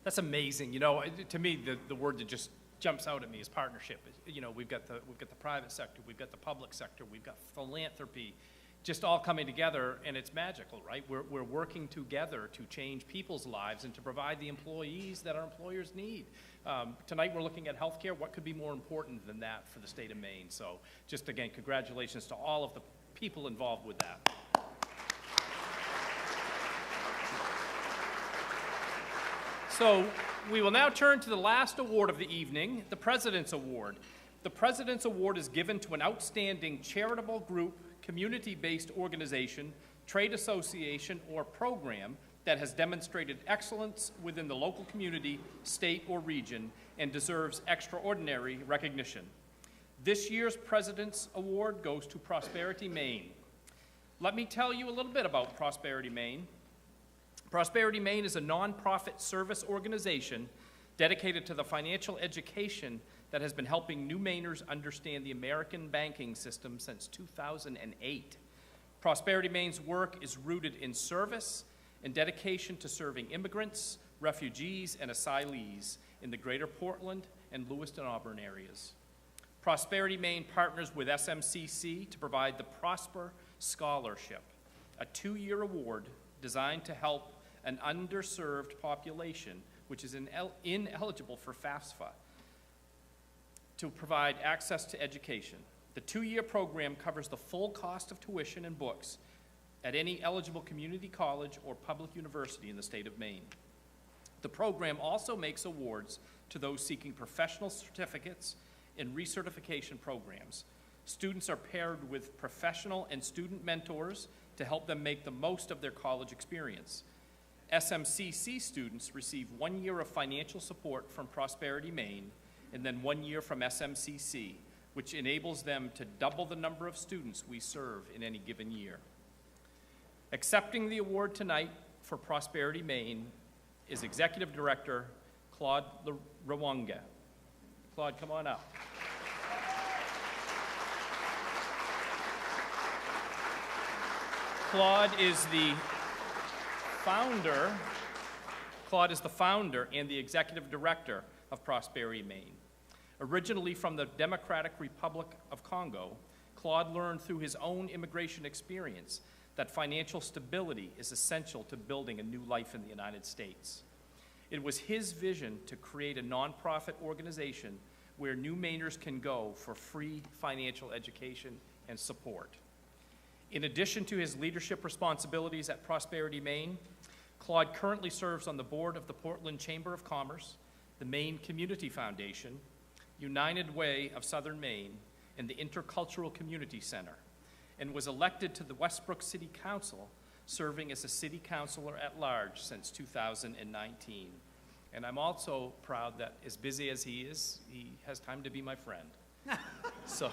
That's amazing. You know, to me, the word that just jumps out at me is partnership. You know, we've got the private sector, we've got the public sector, we've got philanthropy, just all coming together, and it's magical, right? We're working together to change people's lives and to provide the employees that our employers need. Tonight we're looking at healthcare. What could be more important than that for the state of Maine? So just again, congratulations to all of the people involved with that. So we will now turn to the last award of the evening, the President's Award. The President's Award is given to an outstanding charitable group, community-based organization, trade association, or program that has demonstrated excellence within the local community, state, or region and deserves extraordinary recognition. This year's President's Award goes to Prosperity Maine. Let me tell you a little bit about Prosperity Maine. Prosperity Maine is a nonprofit service organization dedicated to the financial education that has been helping new Mainers understand the American banking system since 2008. Prosperity Maine's work is rooted in service and dedication to serving immigrants, refugees, and asylees in the greater Portland and Lewiston-Auburn areas. Prosperity Maine partners with SMCC to provide the Prosper Scholarship, a 2-year award designed to help an underserved population, which is ineligible for FAFSA, to provide access to education. The 2-year program covers the full cost of tuition and books at any eligible community college or public university in the state of Maine. The program also makes awards to those seeking professional certificates and recertification programs. Students are paired with professional and student mentors to help them make the most of their college experience. SMCC students receive 1 year of financial support from Prosperity Maine and then 1 year from SMCC, which enables them to double the number of students we serve in any given year. Accepting the award tonight for Prosperity Maine is Executive Director Claude Rawunga. Claude, come on up. Claude is the founder and the executive director of Prosperity, Maine. Originally from the Democratic Republic of Congo, Claude learned through his own immigration experience that financial stability is essential to building a new life in the United States. It was his vision to create a nonprofit organization where new Mainers can go for free financial education and support. In addition to his leadership responsibilities at Prosperity, Maine, Claude currently serves on the board of the Portland Chamber of Commerce, the Maine Community Foundation, United Way of Southern Maine, and the Intercultural Community Center, and was elected to the Westbrook City Council, serving as a city councilor at large since 2019. And I'm also proud that as busy as he is, he has time to be my friend. So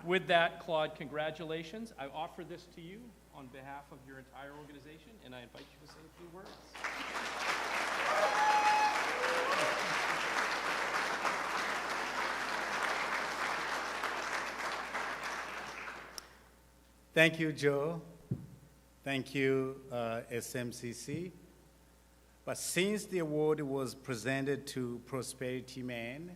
with that, Claude, congratulations. I offer this to you on behalf of your entire organization, and I invite you to say a few words. Thank you, Joe. Thank you, SMCC. But since the award was presented to Prosperity Man,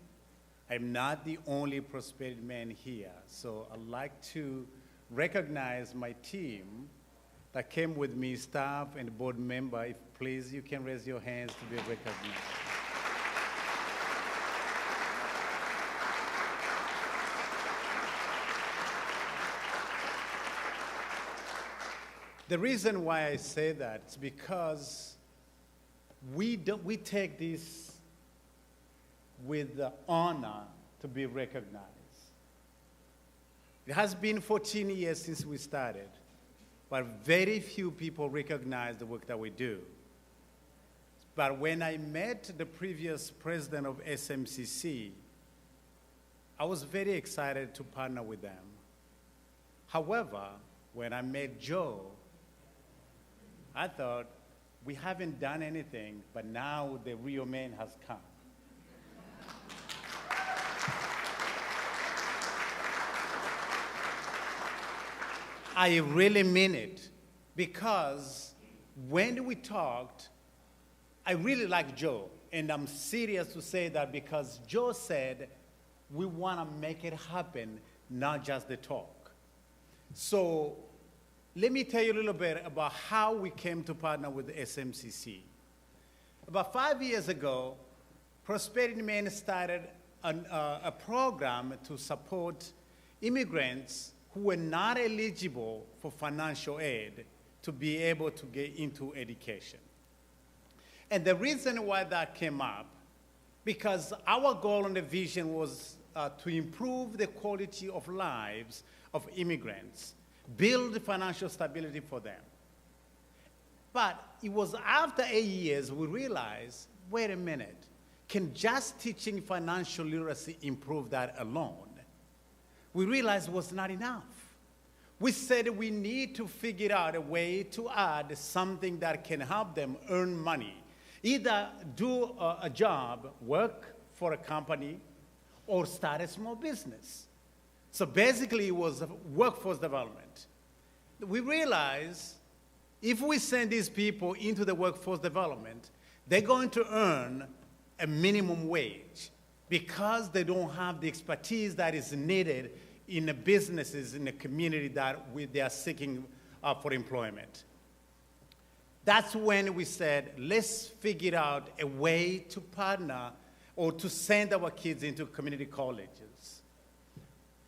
I'm not the only Prosperity Man here. So I'd like to recognize my team that came with me, staff and board member. If please, you can raise your hands to be recognized. The reason why I say that is because we take this with the honor to be recognized. It has been 14 years since we started, but very few people recognize the work that we do. But when I met the previous president of SMCC, I was very excited to partner with them. However, when I met Joe, I thought, we haven't done anything, but now the real man has come. I really mean it, because when we talked, I really like Joe, and I'm serious to say that because Joe said, we want to make it happen, not just the talk. So let me tell you a little bit about how we came to partner with the SMCC. About 5 years ago, Prosperity Maine started a program to support immigrants who were not eligible for financial aid to be able to get into education. And the reason why that came up, because our goal and the vision was to improve the quality of lives of immigrants, build financial stability for them. But it was after 8 years we realized, wait a minute, can just teaching financial literacy improve that alone? We realized it was not enough. We said we need to figure out a way to add something that can help them earn money, either do a job, work for a company, or start a small business. So basically, it was workforce development. We realized if we send these people into the workforce development, they're going to earn a minimum wage because they don't have the expertise that is needed in the businesses in the community that they are seeking for employment. That's when we said, let's figure out a way to partner or to send our kids into community colleges.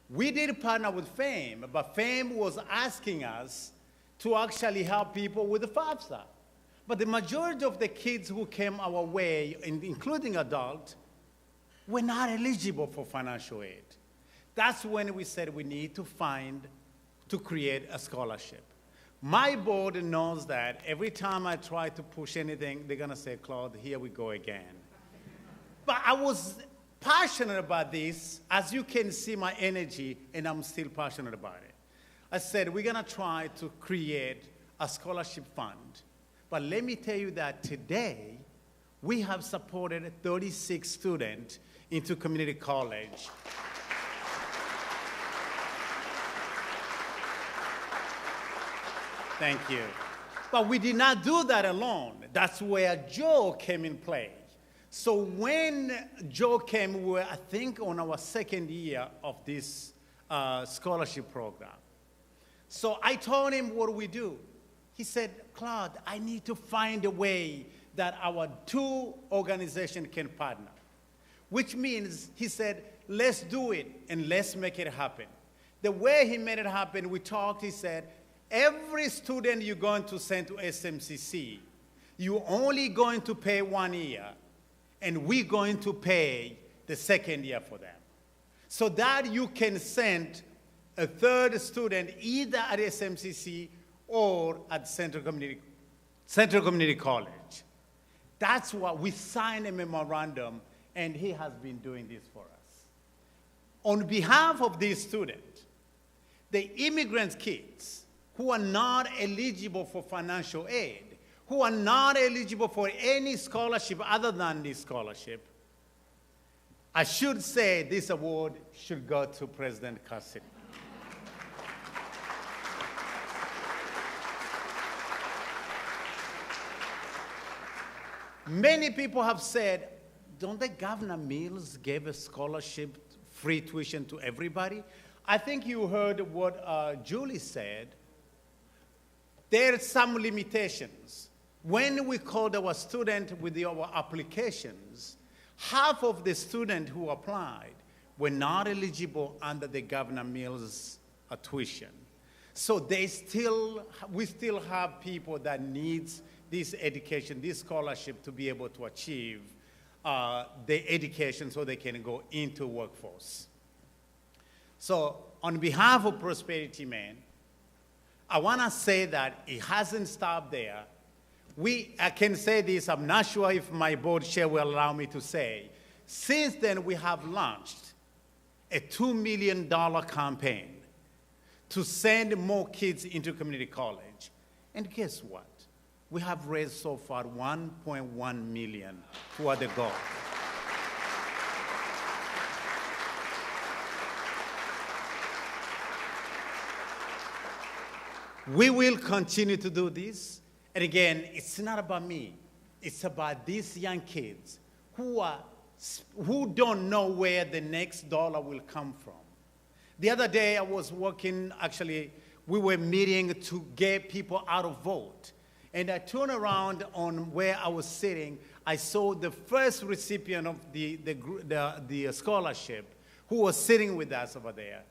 We did partner with FAME, but FAME was asking us to actually help people with the FAFSA. But the majority of the kids who came our way, including adults, were not eligible for financial aid. That's when we said we need to create a scholarship. My board knows that every time I try to push anything, they're gonna say, Claude, here we go again. But I was passionate about this. As you can see my energy, and I'm still passionate about it. I said, we're gonna try to create a scholarship fund. But let me tell you that today, we have supported 36 students into community college. Thank you. But we did not do that alone. That's where Joe came in play. So when Joe came, we were, I think, on our second year of this scholarship program. So I told him, what do we do? He said, Claude, I need to find a way that our two organizations can partner. Which means, he said, let's do it and let's make it happen. The way he made it happen, we talked, he said, every student you're going to send to SMCC, you're only going to pay 1 year, and we're going to pay the second year for them. So that you can send a third student either at SMCC or at Central Community College. That's what we signed a memorandum, and he has been doing this for us. On behalf of these students, the immigrant kids who are not eligible for financial aid, who are not eligible for any scholarship other than this scholarship, I should say this award should go to President Cassidy. Many people have said, don't the Governor Mills give a scholarship, free tuition to everybody? I think you heard what Julie said. There are some limitations. When we called our student with our applications, half of the students who applied were not eligible under the Governor Mills tuition. So we still have people that needs this education, this scholarship to be able to achieve the education so they can go into workforce. So on behalf of Prosperity Maine, I want to say that it hasn't stopped there. I can say this, I'm not sure if my board chair will allow me to say. Since then, we have launched a $2 million campaign to send more kids into community college. And guess what? We have raised so far $1.1 million toward the goal. We will continue to do this. And again, it's not about me. It's about these young kids who don't know where the next dollar will come from. The other day I was working, actually, we were meeting to get people out of vote. And I turned around on where I was sitting. I saw the first recipient of the scholarship who was sitting with us over there.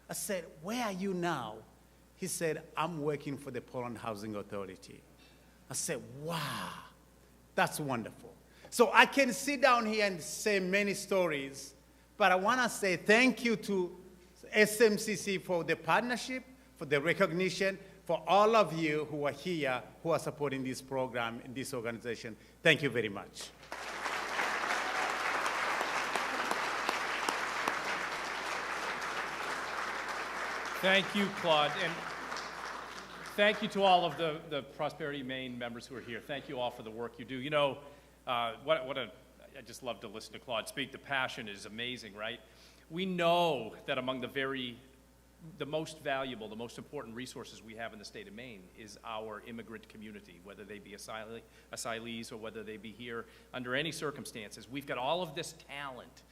I said, where are you now? He said, I'm working for the Portland Housing Authority. I said, wow, that's wonderful. So I can sit down here and say many stories, but I want to say thank you to SMCC for the partnership, for the recognition, for all of you who are here, who are supporting this program and this organization. Thank you very much. Thank you, Claude. And thank you to all of the Prosperity Maine members who are here. Thank you all for the work you do. You know, I just love to listen to Claude speak. The passion is amazing, right? We know that among the most valuable, the most important resources we have in the state of Maine is our immigrant community, whether they be asylees or whether they be here under any circumstances. We've got all of this talent,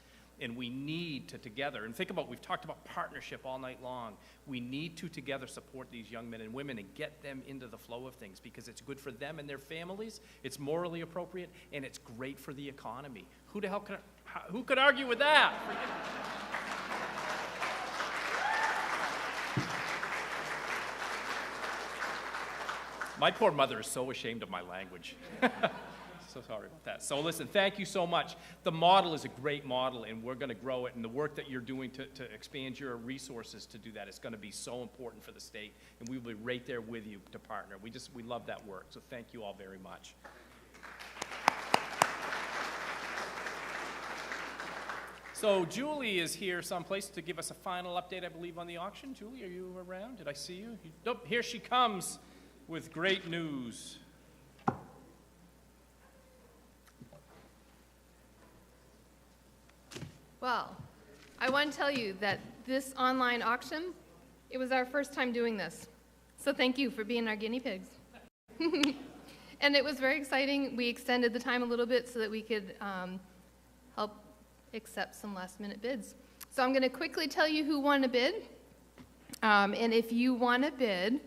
and we need to together, and think about, we've talked about partnership all night long. We need to together support these young men and women and get them into the flow of things because it's good for them and their families, it's morally appropriate, and it's great for the economy. Who could argue with that? My poor mother is so ashamed of my language. So sorry about that. So listen, thank you so much. The model is a great model, and we're going to grow it. And the work that you're doing to expand your resources to do that is going to be so important for the state, and we will be right there with you to partner. We love that work. So thank you all very much. So Julie is here someplace to give us a final update, I believe, on the auction. Julie, are you around? Did I see you? Nope, here she comes with great news. Well, I want to tell you that this online auction, it was our first time doing this. So thank you for being our guinea pigs. And it was very exciting. We extended the time a little bit so that we could help accept some last-minute bids. So I'm going to quickly tell you who won a bid. And if you want a bid,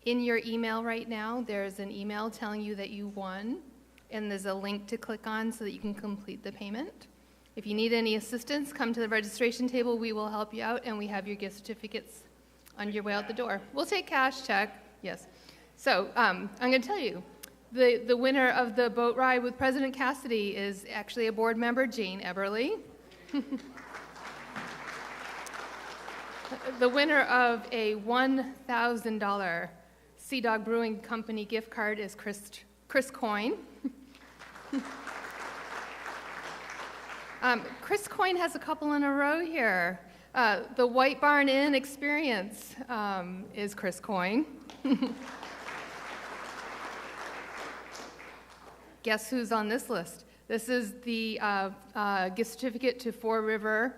in your email right now, there's an email telling you that you won, and there's a link to click on so that you can complete the payment. If you need any assistance, come to the registration table. We will help you out, and we have your gift certificates on your way out the door. We'll take cash, check, yes. So I'm going to tell you, the winner of the boat ride with President Cassidy is actually a board member, Jane Eberly. The winner of a $1,000 Sea Dog Brewing Company gift card is Chris Coyne. Chris Coyne has a couple in a row here. The White Barn Inn Experience is Chris Coyne. Guess who's on this list? This is the gift certificate to Four River.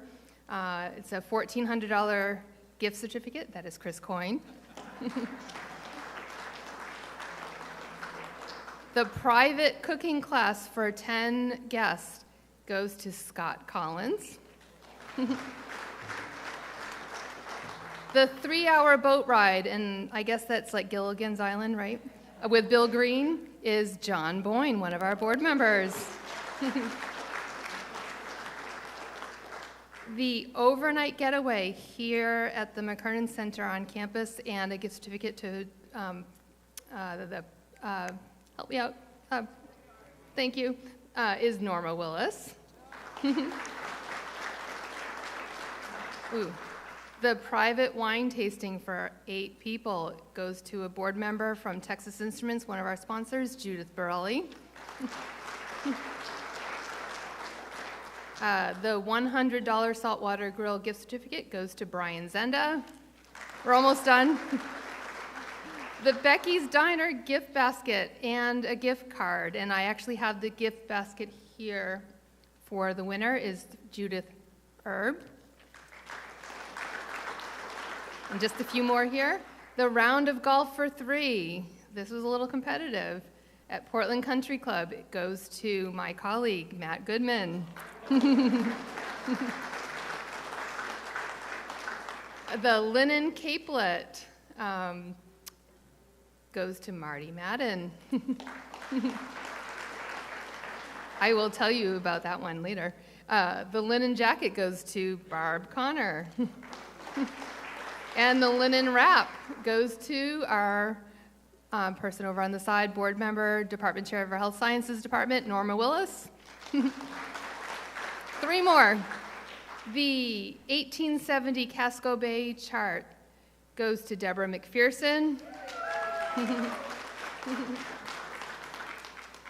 It's a $1,400 gift certificate. That is Chris Coyne. The private cooking class for 10 guests goes to Scott Collins. The 3-hour boat ride, and I guess that's like Gilligan's Island, right? With Bill Green is John Boyne, one of our board members. The overnight getaway here at the McKernan Center on campus and a gift certificate to help me out, thank you, is Norma Willis. Ooh. The private wine tasting for 8 people goes to a board member from Texas Instruments, one of our sponsors, Judith Borelli. The $100 saltwater grill gift certificate goes to Brian Zenda. We're almost done. The Becky's Diner gift basket and a gift card, and I actually have the gift basket here for the winner is Judith Erb. And just a few more here. The round of golf for 3. This was a little competitive. At Portland Country Club, it goes to my colleague, Matt Goodman. The linen capelet goes to Marty Madden. I will tell you about that one later. The linen jacket goes to Barb Connor. And the linen wrap goes to our person over on the side, board member, department chair of our health sciences department, Norma Willis. 3 more. The 1870 Casco Bay chart goes to Deborah McPherson.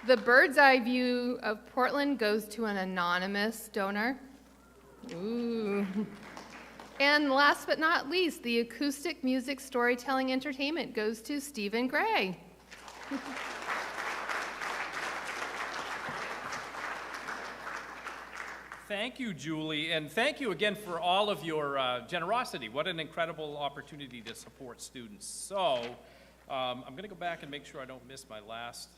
The bird's eye view of Portland goes to an anonymous donor. Ooh. And last but not least, the acoustic music storytelling entertainment goes to Stephen Gray. Thank you, Julie, and thank you again for all of your generosity. What an incredible opportunity to support students. So I'm going to go back and make sure I don't miss my last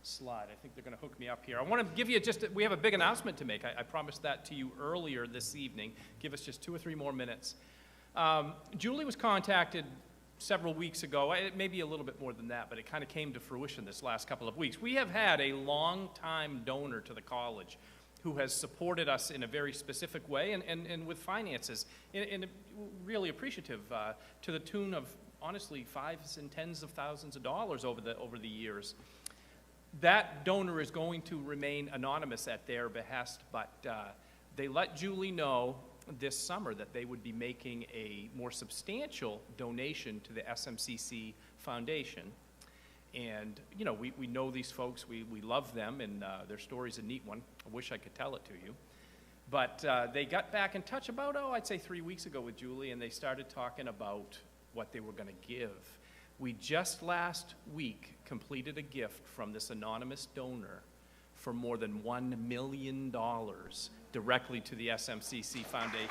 slide. I think they're going to hook me up here. I want to give you we have a big announcement to make. I promised that to you earlier this evening. Give us just 2 or 3 more minutes. Julie was contacted several weeks ago, maybe a little bit more than that, but it kind of came to fruition this last couple of weeks. We have had a long-time donor to the college who has supported us in a very specific way and with finances, and really appreciative to the tune of, honestly, 5s and 10s of thousands of dollars over the years. That donor is going to remain anonymous at their behest, but they let Julie know this summer that they would be making a more substantial donation to the SMCC Foundation. And, you know, we know these folks, we love them, and their story's a neat one. I wish I could tell it to you. But they got back in touch about, I'd say 3 weeks ago with Julie, and they started talking about what they were going to give. We just last week completed a gift from this anonymous donor for more than $1 million directly to the SMCC Foundation.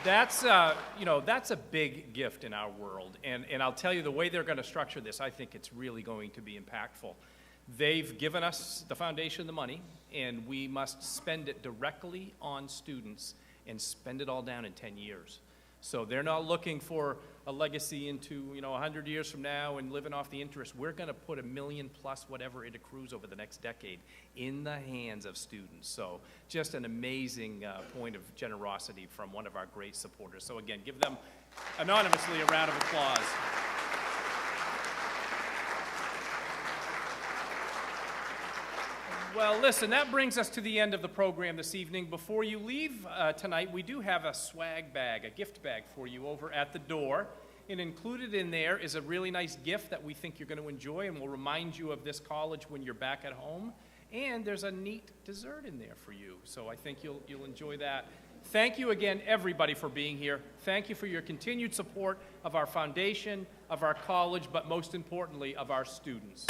That's, that's a big gift in our world. And I'll tell you, the way they're going to structure this, I think it's really going to be impactful. They've given us, the foundation, the money, and we must spend it directly on students and spend it all down in 10 years. So they're not looking for a legacy into, 100 years from now and living off the interest. We're going to put $1 million plus whatever it accrues over the next decade in the hands of students. So just an amazing point of generosity from one of our great supporters. So again, give them anonymously a round of applause. Well, listen, that brings us to the end of the program this evening. Before you leave tonight, we do have a swag bag, a gift bag for you over at the door. And included in there is a really nice gift that we think you're going to enjoy and will remind you of this college when you're back at home. And there's a neat dessert in there for you. So I think you'll enjoy that. Thank you again, everybody, for being here. Thank you for your continued support of our foundation, of our college, but most importantly, of our students.